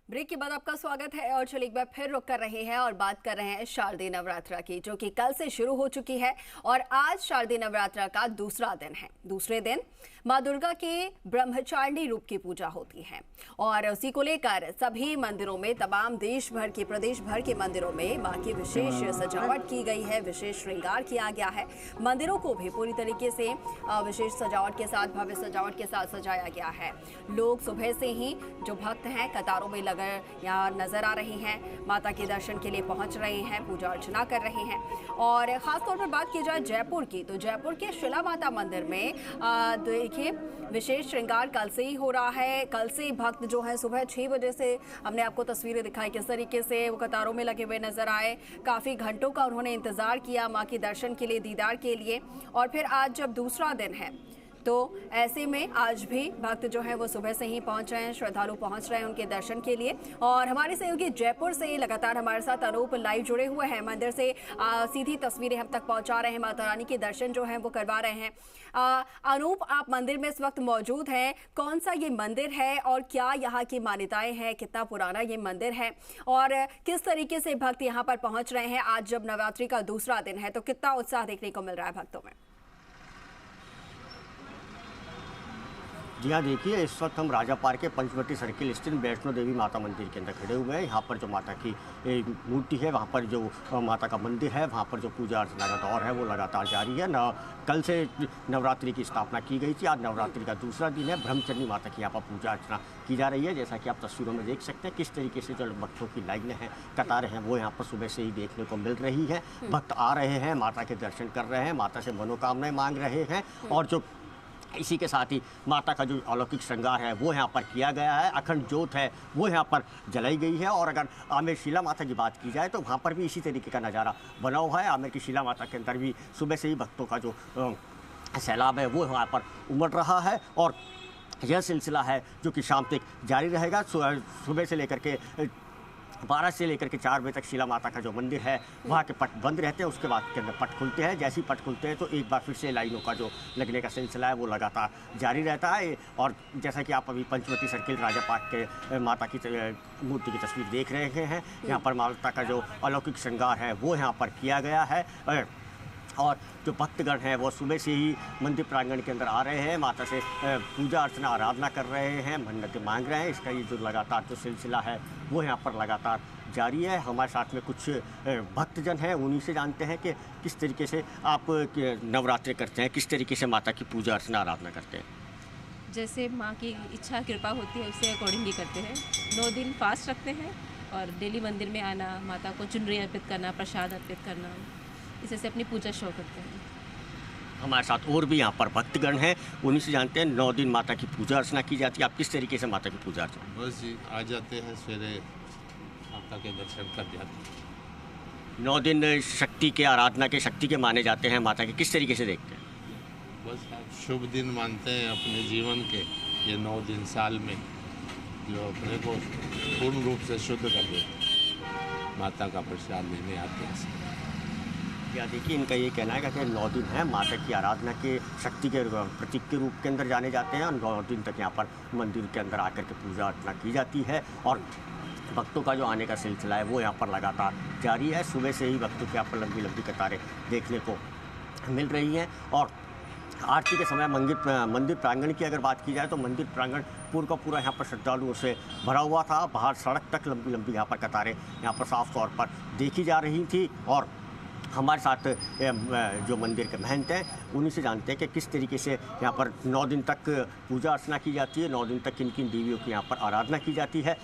Break के बाद आपका स्वागत है और चलिए एक बार फिर रुक कर रहे हैं और बात कर रहे हैं शारदीय नवरात्रा की, जो कि कल से शुरू हो चुकी है और आज शारदीय नवरात्रा का दूसरा दिन है। दूसरे दिन मां दुर्गा के ब्रह्मचारिणी रूप की पूजा होती है और उसी को लेकर सभी मंदिरों में, तमाम देश भर के, प्रदेश भर के मंदिरों में मां की विशेष सजावट की गई है, विशेष श्रृंगार किया गया है। मंदिरों को भी पूरी तरीके से विशेष सजावट के साथ, भव्य सजावट के साथ सजाया गया है। लोग सुबह से ही जो भक्त हैं कतारों में यहाँ नजर आ रही हैं, माता के दर्शन के लिए पहुंच रहे हैं, पूजा अर्चना कर रहे हैं। और खासतौर पर बात की जाए जयपुर की, तो जयपुर के शिला माता मंदिर में देखिए विशेष श्रृंगार कल से ही हो रहा है। कल से ही भक्त जो है सुबह 6 बजे से हमने आपको तस्वीरें दिखाई किस तरीके से वो कतारों में लगे हुए नजर आए। काफी घंटों का उन्होंने इंतजार किया माँ के दर्शन के लिए, दीदार के लिए। और फिर आज जब दूसरा दिन है तो ऐसे में आज भी भक्त जो है वो सुबह से ही पहुंच रहे हैं, श्रद्धालु पहुंच रहे हैं उनके दर्शन के लिए। और हमारे सहयोगी जयपुर से लगातार हमारे साथ अनूप लाइव जुड़े हुए हैं, मंदिर से सीधी तस्वीरें हम तक पहुंचा रहे हैं, माता रानी के दर्शन जो हैं वो करवा रहे हैं। अनूप, आप मंदिर में इस वक्त मौजूद हैं, कौन सा ये मंदिर है और क्या यहाँ की मान्यताएं हैं, कितना पुराना ये मंदिर है और किस तरीके से भक्त यहाँ पर पहुंच रहे हैं? आज जब नवरात्रि का दूसरा दिन है तो कितना उत्साह देखने को मिल रहा है भक्तों में? जी हाँ, देखिए इस वक्त हम राजा पार्क के पंचवटी सर्किल स्थित वैष्णो देवी माता मंदिर के अंदर खड़े हुए हैं। यहाँ पर जो माता की मूर्ति है, वहाँ पर जो माता का मंदिर है, वहाँ पर जो पूजा अर्चना का दौर है वो लगातार जारी है। कल से नवरात्रि की स्थापना की गई थी, आज नवरात्रि का दूसरा दिन है। ब्रह्मचारिणी माता की यहाँ पर पूजा अर्चना की जा रही है। जैसा कि आप तस्वीरों में देख सकते हैं किस तरीके से जो भक्तों की लाइनें हैं, कतारें हैं, वो यहाँ पर सुबह से ही देखने को मिल रही है। भक्त आ रहे हैं, माता के दर्शन कर रहे हैं, माता से मनोकामनाएं मांग रहे हैं और जो इसी के साथ ही माता का जो अलौकिक श्रृंगार है वो यहाँ पर किया गया है। अखंड ज्योत है वो यहाँ पर जलाई गई है। और अगर आमेर शिला माता की बात की जाए तो वहाँ पर भी इसी तरीके का नज़ारा बना हुआ है। आमेर की शिला माता के अंदर भी सुबह से ही भक्तों का जो सैलाब है वो यहाँ पर उमड़ रहा है और यह सिलसिला है जो कि शाम तक जारी रहेगा। सुबह से लेकर के 12 से लेकर के 4 बजे तक शिला माता का जो मंदिर है वहाँ के पट बंद रहते हैं, उसके बाद के अंदर पट खुलते हैं। जैसे ही पट खुलते हैं तो एक बार फिर से लाइनों का जो लगने का सिलसिला है वो लगातार जारी रहता है। और जैसा कि आप अभी पंचवटी सर्किल राजा पार्क के माता की मूर्ति की तस्वीर देख रहे हैं, यहाँ पर माता का जो अलौकिक श्रृंगार है वो यहाँ पर किया गया है। और जो भक्तगण हैं वो सुबह से ही मंदिर प्रांगण के अंदर आ रहे हैं, माता से पूजा अर्चना आराधना कर रहे हैं, मन्नतें मांग रहे हैं। इसका ये जो लगातार जो सिलसिला है वो यहाँ पर लगातार जारी है। हमारे साथ में कुछ भक्तजन हैं, उन्हीं से जानते हैं कि किस तरीके से आप नवरात्रि करते हैं, किस तरीके से माता की पूजा अर्चना आराधना करते हैं। जैसे माँ की इच्छा कृपा होती है उससे अकॉर्डिंगली करते हैं। 9 दिन फास्ट रखते हैं और डेली मंदिर में आना, माता को चुनरी अर्पित करना, प्रसाद अर्पित करना, इसे से अपनी पूजा शो करते हैं। हमारे साथ और भी यहाँ पर भक्तगण हैं, उन्हीं से जानते हैं 9 दिन माता की पूजा अर्चना की जाती है। आप किस तरीके से माता की पूजा अर्चना? बस जी, आ जाते हैं सवेरे, माता के दर्शन कर जाते हैं। 9 दिन शक्ति के आराधना के, शक्ति के माने जाते हैं माता के, किस तरीके से देखते हैं? बस शुभ दिन मानते हैं अपने जीवन के, ये 9 दिन साल में जो अपने को पूर्ण रूप से शुद्ध कर देते हैं। माता का प्रसाद लेने आते हैं। या देखिए इनका ये कहना है कि 9 दिन है माता की आराधना के, शक्ति के प्रतीक के रूप के अंदर जाने जाते हैं और 9 दिन तक यहाँ पर मंदिर के अंदर आकर के पूजा अर्चना की जाती है। और भक्तों का जो आने का सिलसिला है वो यहाँ पर लगातार जारी है। सुबह से ही भक्तों की यहाँ पर लंबी लंबी कतारें देखने को मिल रही हैं। और आरती के समय मंदिर प्रांगण की अगर बात की जाए तो मंदिर प्रांगण पूरा का पूरा यहाँ पर श्रद्धालुओं से भरा हुआ था। बाहर सड़क तक लंबी लंबी यहाँ पर कतारें यहाँ पर साफ तौर पर देखी जा रही थी। और हमारे साथ जो मंदिर के महंत हैं उन्हीं से जानते हैं कि किस तरीके से यहाँ पर 9 दिन तक पूजा अर्चना की जाती है, 9 दिन तक किन किन देवियों की यहाँ पर आराधना की जाती है।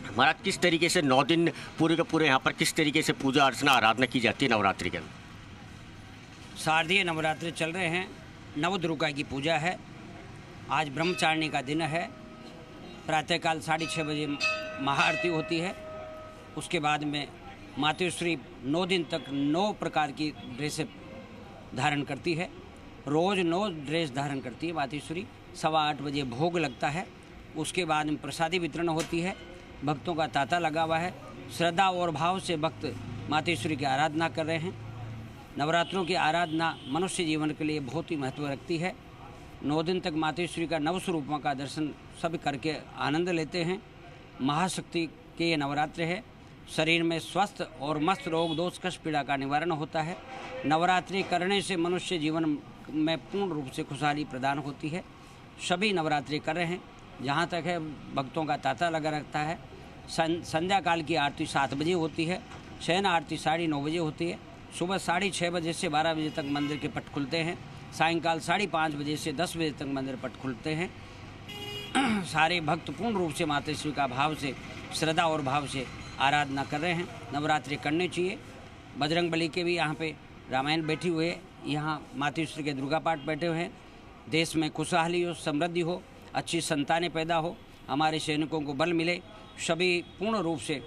हमारा किस तरीके से 9 दिन पूरे के पूरे यहाँ पर किस तरीके से पूजा अर्चना आराधना की जाती है नवरात्रि के अंदर? शारदीय नवरात्रि चल रहे हैं, नव दुर्गा की पूजा है। आज ब्रह्मचारिणी का दिन है। प्रातःकाल 6:30 बजे महाआरती होती है। उसके बाद में मातोश्री 9 दिन तक 9 प्रकार की ड्रेसें धारण करती है। रोज़ 9 ड्रेस धारण करती है मातोश्री। 8:15 बजे भोग लगता है। उसके बाद में प्रसादी वितरण होती है। भक्तों का तांता लगा हुआ है। श्रद्धा और भाव से भक्त मातोश्री की आराधना कर रहे हैं। नवरात्रों की आराधना मनुष्य जीवन के लिए बहुत ही महत्व रखती है। 9 दिन तक मातोश्री का नव स्वरूपों का दर्शन सब करके आनंद लेते हैं। महाशक्ति के ये नवरात्र है। शरीर में स्वस्थ और मस्त रोग दोष कष्ट पीड़ा का निवारण होता है। नवरात्रि करने से मनुष्य जीवन में पूर्ण रूप से खुशहाली प्रदान होती है। सभी नवरात्रि कर रहे हैं। जहाँ तक है भक्तों का तांता लगा रहता है। संध्या काल की आरती 7 बजे होती है। शयन आरती 9:30 बजे होती है। सुबह 6:30 बजे से 12 बजे तक मंदिर के पट खुलते हैं। सायंकाल 5:30 बजे से 10 बजे तक मंदिर पट खुलते हैं। सारे भक्त पूर्ण रूप से माता श्री का भाव से, श्रद्धा और भाव से आराधना कर रहे हैं। नवरात्रि करनी चाहिए। बजरंग बली के भी यहाँ पे रामायण बैठी हुई है। यहाँ माता श्री के दुर्गा पाठ बैठे हुए हैं। देश में खुशहाली हो, समृद्धि हो, अच्छी संतानें पैदा हो, हमारे सैनिकों को बल मिले, सभी पूर्ण रूप से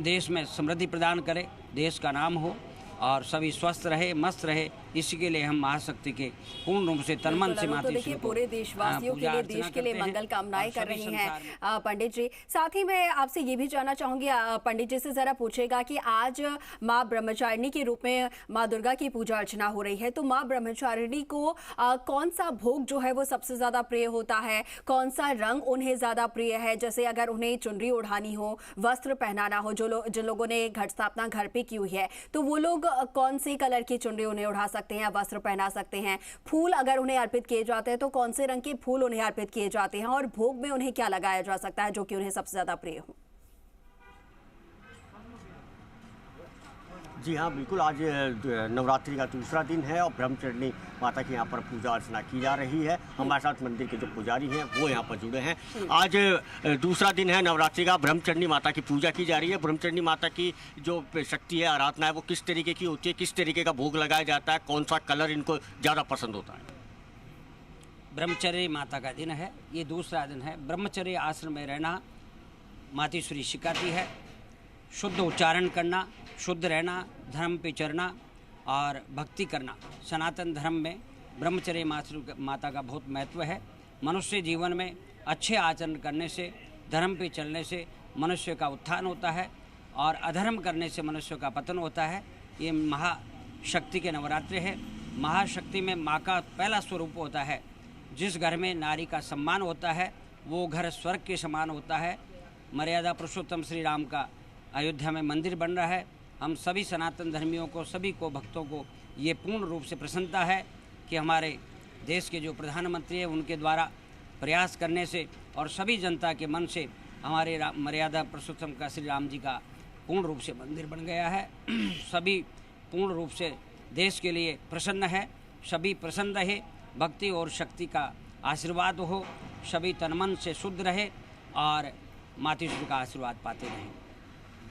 देश में समृद्धि प्रदान करे, देश का नाम हो और सभी स्वस्थ रहे, मस्त रहे। इसी के लिए हम महाशक्ति के पूर्ण रूप से तन मन से माता श्री को पूरे देशवासियों के लिए, देश के लिए मंगल कामनाएं कर रही हैं पंडित जी। साथ ही मैं आपसे ये भी जानना चाहूंगी, पंडित जी से जरा पूछेगा कि आज माँ ब्रह्मचारिणी के रूप में माँ दुर्गा की पूजा अर्चना हो रही है, तो माँ ब्रह्मचारिणी को कौन सा भोग जो है वो सबसे ज्यादा प्रिय होता है, कौन सा रंग उन्हें ज्यादा प्रिय है? जैसे अगर उन्हें चुनरी ओढ़ानी हो, वस्त्र पहनाना हो, जिन लोगों ने घट स्थापना घर पे की हुई है, तो वो लोग कौन से कलर की चुनरी उन्हें उड़ा सकते हैं, वस्त्र पहना सकते हैं? फूल अगर उन्हें अर्पित किए जाते हैं तो कौन से रंग के फूल उन्हें अर्पित किए जाते हैं? और भोग में उन्हें क्या लगाया जा सकता है जो कि उन्हें सबसे ज्यादा प्रिय हो? जी हाँ, बिल्कुल। आज नवरात्रि का दूसरा दिन है और ब्रह्मचारिणी माता की यहाँ पर पूजा अर्चना की जा रही है। हमारे साथ मंदिर के जो पुजारी हैं वो यहाँ पर जुड़े हैं। आज दूसरा दिन है नवरात्रि का, ब्रह्मचारिणी माता की पूजा की जा रही है। ब्रह्मचारिणी माता की जो शक्ति है, आराधना है, वो किस तरीके की होती है, किस तरीके का भोग लगाया जाता है, कौन सा कलर इनको ज़्यादा पसंद होता है? ब्रह्मचर्य माता का दिन है, ये दूसरा दिन है। ब्रह्मचर्य आश्रम में रहना माता श्री सिखाती है। शुद्ध उच्चारण करना, शुद्ध रहना, धर्म पे चलना और भक्ति करना। सनातन धर्म में ब्रह्मचर्य माता का बहुत महत्व है। मनुष्य जीवन में अच्छे आचरण करने से, धर्म पे चलने से मनुष्य का उत्थान होता है और अधर्म करने से मनुष्य का पतन होता है। ये महाशक्ति के नवरात्रि है। महाशक्ति में माँ का पहला स्वरूप होता है। जिस घर में नारी का सम्मान होता है वो घर स्वर्ग के समान होता है। मर्यादा पुरुषोत्तम श्री राम का अयोध्या में मंदिर बन रहा है। हम सभी सनातन धर्मियों को, सभी को, भक्तों को ये पूर्ण रूप से प्रसन्नता है कि हमारे देश के जो प्रधानमंत्री हैं उनके द्वारा प्रयास करने से और सभी जनता के मन से हमारे मर्यादा पुरुषोत्तम का श्री राम जी का पूर्ण रूप से मंदिर बन गया है। सभी पूर्ण रूप से देश के लिए प्रसन्न है। सभी प्रसन्न रहे, भक्ति और शक्ति का आशीर्वाद हो, सभी तन मन से शुद्ध रहे और माता श्री का आशीर्वाद पाते रहें।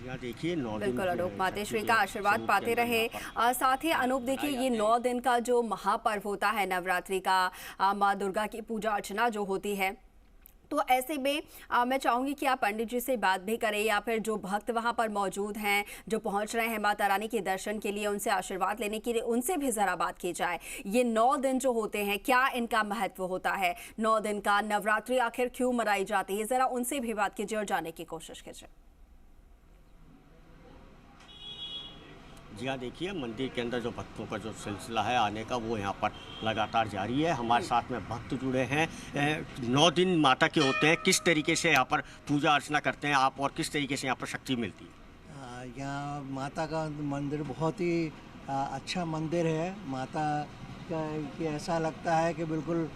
यहाँ देखिए 9 दिन बिल्कुल अनूप, माता श्री का आशीर्वाद पाते रहे। साथ ही अनूप देखिए, ये 9 दिन का जो महापर्व होता है नवरात्रि का, माँ दुर्गा की पूजा अर्चना जो होती है, तो ऐसे में मैं चाहूँगी कि आप पंडित जी से बात भी करें या फिर जो भक्त वहाँ पर मौजूद हैं, जो पहुँच रहे हैं माता रानी के दर्शन के लिए, उनसे आशीर्वाद लेने के लिए, उनसे भी ज़रा बात की जाए। ये 9 दिन जो होते हैं, क्या इनका महत्व होता है? 9 दिन का नवरात्रि आखिर क्यों मनाई जाती है? ज़रा उनसे भी बात कीजिए और जानने की कोशिश कीजिए। जी हाँ, देखिए मंदिर के अंदर जो भक्तों का जो सिलसिला है आने का वो यहाँ पर लगातार जारी है। हमारे साथ में भक्त जुड़े हैं। 9 दिन माता के होते हैं, किस तरीके से यहाँ पर पूजा अर्चना करते हैं आप और किस तरीके से यहाँ पर शक्ति मिलती है? यहाँ माता का मंदिर बहुत ही अच्छा मंदिर है। माता का कि ऐसा लगता है कि बिल्कुल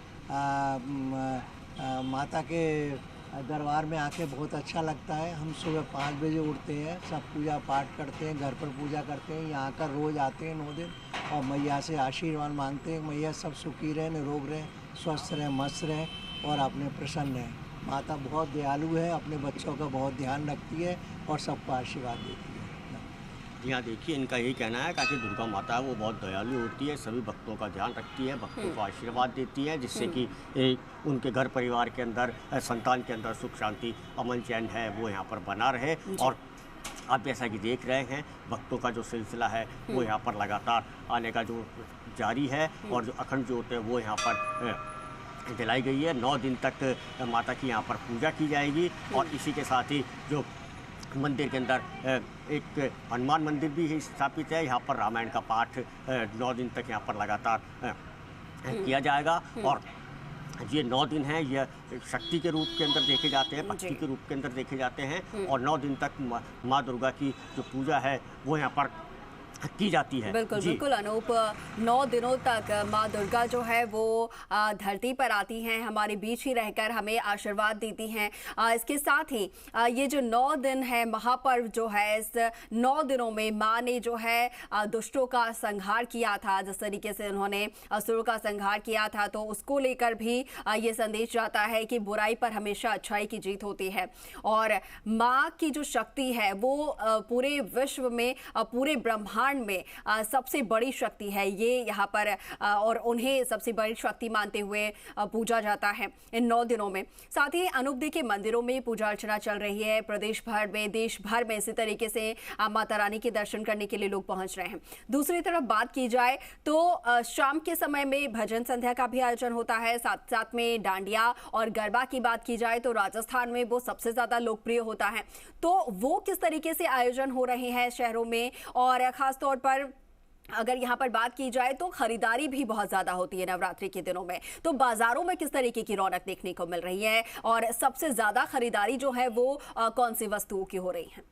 माता के दरबार में आके बहुत अच्छा लगता है। हम सुबह 5 बजे उठते हैं, सब पूजा पाठ करते हैं, घर पर पूजा करते हैं, यहाँ आकर रोज़ आते हैं 9 दिन और मैया से आशीर्वाद मांगते हैं। मैया सब सुखी रहें, निरोग रहें, स्वस्थ रहें, मस्त रहें और अपने प्रसन्न रहें। माता बहुत दयालु है, अपने बच्चों का बहुत ध्यान रखती है और सबको आशीर्वाद देती है। जी हाँ, देखिए इनका यही कहना है कि दुर्गा माता है वो बहुत दयालु होती है, सभी भक्तों का ध्यान रखती है, भक्तों को आशीर्वाद देती है, जिससे कि उनके घर परिवार के अंदर, संतान के अंदर सुख शांति अमन चैन है वो यहाँ पर बना रहे। और आप जैसा कि देख रहे हैं भक्तों का जो सिलसिला है वो यहाँ पर लगातार आने का जो जारी है और जो अखंड ज्योत है वो यहाँ पर दिलाई गई है। 9 दिन तक माता की यहाँ पर पूजा की जाएगी और इसी के साथ ही जो मंदिर के अंदर एक हनुमान मंदिर भी स्थापित है। यहाँ पर रामायण का पाठ 9 दिन तक यहाँ पर लगातार किया जाएगा और ये 9 दिन हैं, यह शक्ति के रूप के अंदर देखे जाते हैं, भक्ति के रूप के अंदर देखे जाते हैं और 9 दिन तक माँ दुर्गा की जो पूजा है वो यहाँ पर की जाती है। बिल्कुल बिल्कुल अनूप, 9 दिनों तक माँ दुर्गा जो है वो धरती पर आती हैं, हमारे बीच ही रहकर हमें आशीर्वाद देती हैं। इसके साथ ही ये जो 9 दिन है महापर्व जो है, इस 9 दिनों में माँ ने जो है दुष्टों का संहार किया था, जिस तरीके से उन्होंने असुरों का संहार किया था, तो उसको लेकर भी ये संदेश जाता है कि बुराई पर हमेशा अच्छाई की जीत होती है। और माँ की जो शक्ति है वो पूरे विश्व में, पूरे ब्रह्मांड में सबसे बड़ी शक्ति है ये यहाँ पर, और उन्हें सबसे बड़ी शक्ति मानते हुए पूजा जाता है इन 9 दिनों में। साथ ही अनूप देखिए, मंदिरों में पूजा अर्चना चल रही है, प्रदेश भर में, देश भर में इसी तरीके से माता रानी के दर्शन करने के लिए लोग पहुंच रहे हैं। दूसरी तरफ बात की जाए तो शाम के समय में भजन संध्या का भी आयोजन होता है, साथ साथ में डांडिया और गरबा की बात की जाए तो राजस्थान में वो सबसे ज्यादा लोकप्रिय होता है। तो वो किस तरीके से आयोजन हो रहे हैं शहरों में, और खास तौर पर अगर यहाँ पर बात की जाए तो खरीदारी भी बहुत ज्यादा होती है नवरात्रि के दिनों में, तो बाजारों में किस तरीके की रौनक देखने को मिल रही है और सबसे ज्यादा खरीदारी जो है वो कौन सी वस्तुओं की हो रही है?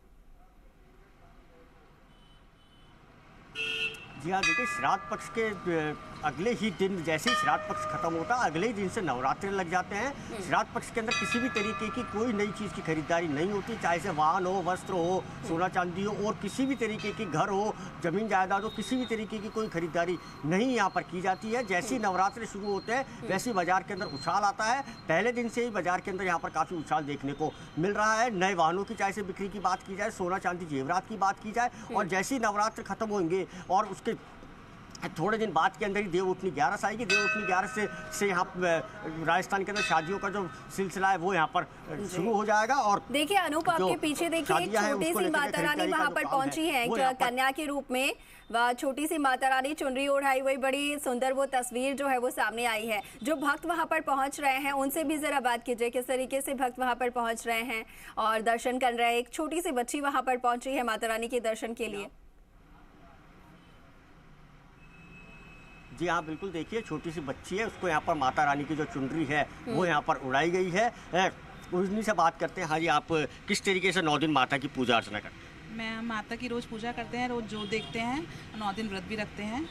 जी हाँ, देखिए, श्राद्ध पक्ष के अगले ही दिन, जैसे ही श्राद्ध पक्ष खत्म होता है अगले ही दिन से नवरात्रि लग जाते हैं। श्राद्ध पक्ष के अंदर किसी भी तरीके की कोई नई चीज़ की खरीदारी नहीं होती, चाहे से वाहन हो, वस्त्र हो, सोना चांदी हो, और किसी भी तरीके की घर हो, जमीन जायदाद हो, किसी भी तरीके की कोई खरीदारी नहीं यहाँ पर की जाती है। जैसे ही नवरात्रि शुरू होते हैं वैसे ही बाजार के अंदर उछाल आता है। पहले दिन से ही बाजार के अंदर यहाँ पर काफ़ी उछाल देखने को मिल रहा है। नए वाहनों की चाहे से बिक्री की बात की जाए, सोना चांदी जेवरात की बात की जाए, और जैसे ही नवरात्र खत्म होंगे और उसके थोड़े दिन बाद के अंदर ही देव उठनी 11 आएगी। देव उठनी 11 से यहाँ राजस्थान के अंदर शादियों का जो सिलसिला है वो यहाँ पर शुरू हो जाएगा। और देखिए अनूप, आपके पीछे देखिए एक छोटी सी माता रानी वहाँ पर पहुंची है कन्या के रूप में, वह छोटी सी माता रानी चुनरी ओढ़ाई हुई, बड़ी सुंदर वो तस्वीर जो है वो सामने आई है। जो भक्त वहाँ पर पहुँच रहे हैं उनसे भी जरा बात कीजिए, किस तरीके से भक्त वहाँ पर पहुँच रहे हैं और दर्शन कर रहे हैं। एक छोटी सी बच्ची वहाँ पर पहुंची है माता रानी के दर्शन के लिए। जी हाँ, बिल्कुल, देखिए, छोटी सी बच्ची है, उसको यहाँ पर माता रानी की जो चुनरी है वो यहाँ पर उड़ाई गई है। उन्हीं से बात करते हैं। हाँ जी, आप किस तरीके से 9 दिन माता की पूजा अर्चना करते हैं? मैं माता की रोज़ पूजा करते हैं, रोज़ जो देखते हैं, 9 दिन व्रत भी रखते हैं।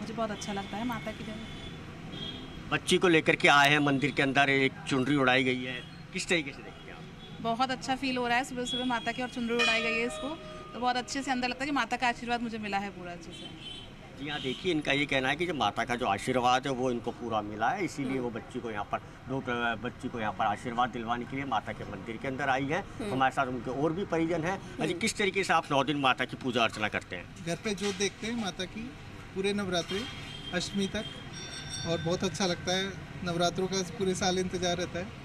मुझे बहुत अच्छा लगता है माता की जगह। बच्ची को लेकर के आए हैं मंदिर के अंदर, एक चुनरी उड़ाई गई है, किस तरीके से देखते हैं आप? बहुत अच्छा फील हो रहा है, सुबह सुबह माता की और चुनरी उड़ाई गई है इसको, तो बहुत अच्छे से अंदर लगता है कि माता का आशीर्वाद मुझे मिला है पूरा अच्छे से। जी हाँ, देखिए, इनका ये कहना है कि जो माता का जो आशीर्वाद है वो इनको पूरा मिला है, इसीलिए वो बच्ची को यहाँ पर आशीर्वाद दिलवाने के लिए माता के मंदिर के अंदर आई है। हमारे साथ उनके और भी परिजन हैं। अजी, किस तरीके से आप 9 दिन माता की पूजा अर्चना करते हैं? घर पे जो देखते हैं माता की पूरे नवरात्रि अष्टमी तक, और बहुत अच्छा लगता है। नवरात्रों का पूरे साल इंतजार रहता है।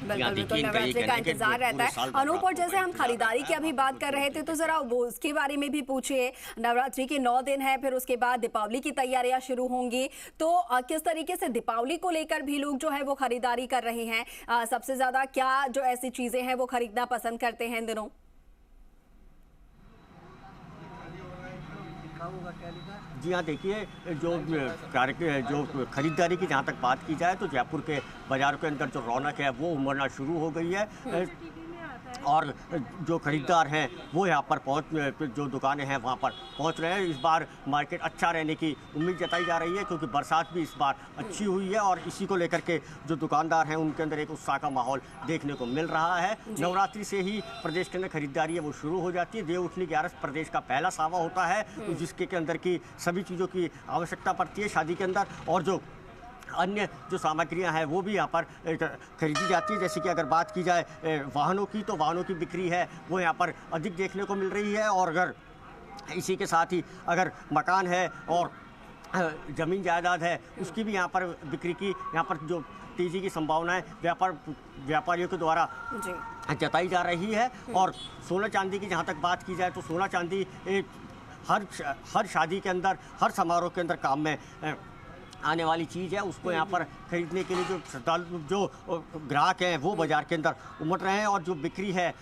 बिल्कुल बिल्कुल, नवरात्रि का इंतजार रहता है अनूप। और जैसे हम खरीदारी की अभी बात कर रहे थे तो जरा वो उसके बारे में भी पूछिए। नवरात्रि के 9 दिन है, फिर उसके बाद दीपावली की तैयारियां शुरू होंगी, तो किस तरीके से दीपावली को लेकर भी लोग जो है वो खरीदारी कर रहे हैं? सबसे ज्यादा क्या जो ऐसी चीजें हैं वो खरीदना पसंद करते हैं इन दिनों? जी हाँ, देखिए, जो खरीदारी की जहाँ तक बात की जाए तो जयपुर के बाज़ार के अंदर जो रौनक है वो उमड़ना शुरू हो गई है, और जो खरीदार हैं वो यहाँ पर जो दुकानें हैं वहाँ पर पहुँच रहे हैं। इस बार मार्केट अच्छा रहने की उम्मीद जताई जा रही है, क्योंकि बरसात भी इस बार अच्छी हुई है, और इसी को लेकर के जो दुकानदार हैं उनके अंदर एक उत्साह का माहौल देखने को मिल रहा है। नवरात्रि से ही प्रदेश के अंदर खरीदारी है वो शुरू हो जाती है। देव उठनी 11 प्रदेश का पहला सावा होता है, जिसके अंदर की सभी चीज़ों की आवश्यकता पड़ती है शादी के अंदर, और जो अन्य जो सामग्रियां हैं वो भी यहाँ पर खरीदी जाती है। जैसे कि अगर बात की जाए वाहनों की, तो वाहनों की बिक्री है वो यहाँ पर अधिक देखने को मिल रही है, और अगर इसी के साथ ही अगर मकान है और ज़मीन जायदाद है उसकी भी यहाँ पर बिक्री की यहाँ पर जो तेज़ी की संभावनाएं व्यापारियों के द्वारा जताई जा रही है। और सोना चांदी की जहाँ तक बात की जाए तो सोना चांदी हर शादी के अंदर, हर समारोह के अंदर काम में आने वाली चीज़ है। उसको यहाँ पर खरीदने के लिए जो श्रद्धालु, जो ग्राहक हैं वो बाज़ार के अंदर उमड़ रहे हैं, और जो बिक्री है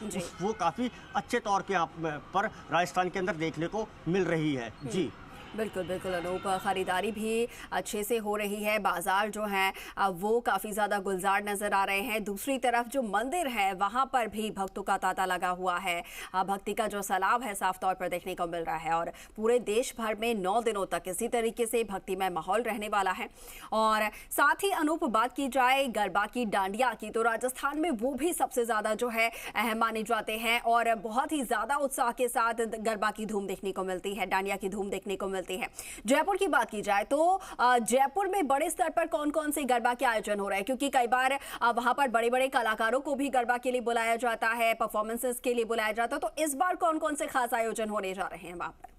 वो काफ़ी अच्छे तौर के यहाँ पर राजस्थान के अंदर देखने को मिल रही है। जी बिल्कुल बिल्कुल अनूप, खरीदारी भी अच्छे से हो रही है, बाजार जो है वो काफ़ी ज़्यादा गुलजार नज़र आ रहे हैं। दूसरी तरफ जो मंदिर है वहाँ पर भी भक्तों का तांता लगा हुआ है, भक्ति का जो सैलाब है साफ तौर पर देखने को मिल रहा है और पूरे देश भर में 9 दिनों तक इसी तरीके से भक्तिमय माहौल रहने वाला है। और साथ ही अनूप, बात की जाए गरबा की, डांडिया की, तो राजस्थान में वो भी सबसे ज़्यादा जो है अहम माने जाते हैं और बहुत ही ज़्यादा उत्साह के साथ गरबा की धूम देखने को मिलती है, डांडिया की धूम देखने को मिलती है। जयपुर की बात की जाए तो जयपुर में बड़े स्तर पर कौन कौन से गरबा के आयोजन हो रहे हैं, क्योंकि कई बार वहां पर बड़े बड़े कलाकारों को भी गरबा के लिए बुलाया जाता है, परफॉर्मेंसेस के लिए बुलाया जाता है, तो इस बार कौन कौन से खास आयोजन होने जा रहे हैं वहां पर?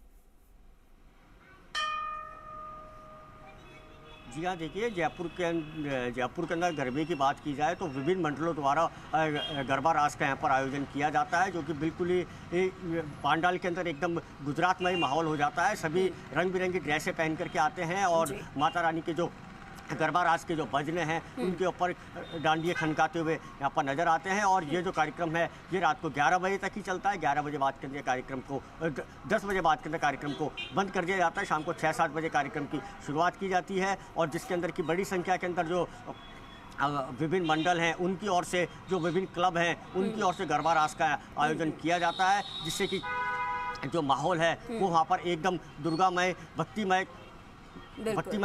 जी हाँ, देखिए जयपुर के अंदर गरबे की बात की जाए तो विभिन्न मंडलों द्वारा गरबा रास का यहाँ पर आयोजन किया जाता है, जो कि बिल्कुल ही पंडाल के अंदर एकदम गुजरातमय माहौल हो जाता है। सभी रंग बिरंगी ड्रेसें पहन करके आते हैं और माता रानी के जो गरबा रास के जो भजने हैं उनके ऊपर डांडिये खनकाते हुए यहाँ पर नज़र आते हैं। और ये जो कार्यक्रम है ये रात को 11 बजे तक ही चलता है। 11 बजे बाद के अंदर कार्यक्रम को 10 बजे बाद के अंदर कार्यक्रम को बंद कर दिया जाता है। शाम को 6-7 बजे कार्यक्रम की शुरुआत की जाती है और जिसके अंदर की बड़ी संख्या के अंदर जो विभिन्न मंडल हैं उनकी ओर से, जो विभिन्न क्लब हैं उनकी ओर से गरबा रास का आयोजन किया जाता है, जिससे कि जो माहौल है वो वहाँ पर एकदम दुर्गामय भक्तिमय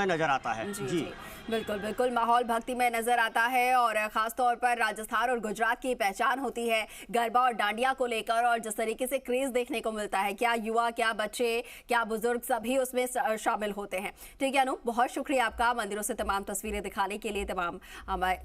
नजर आता है। जी बिल्कुल बिल्कुल, माहौल भक्तिमय नजर आता है और खास तौर पर राजस्थान और गुजरात की पहचान होती है गरबा और डांडिया को लेकर, और जिस तरीके से क्रेज देखने को मिलता है, क्या युवा, क्या बच्चे, क्या बुजुर्ग, सभी उसमें शामिल होते हैं। ठीक है अनु, बहुत शुक्रिया आपका मंदिरों से तमाम तस्वीरें दिखाने के लिए, तमाम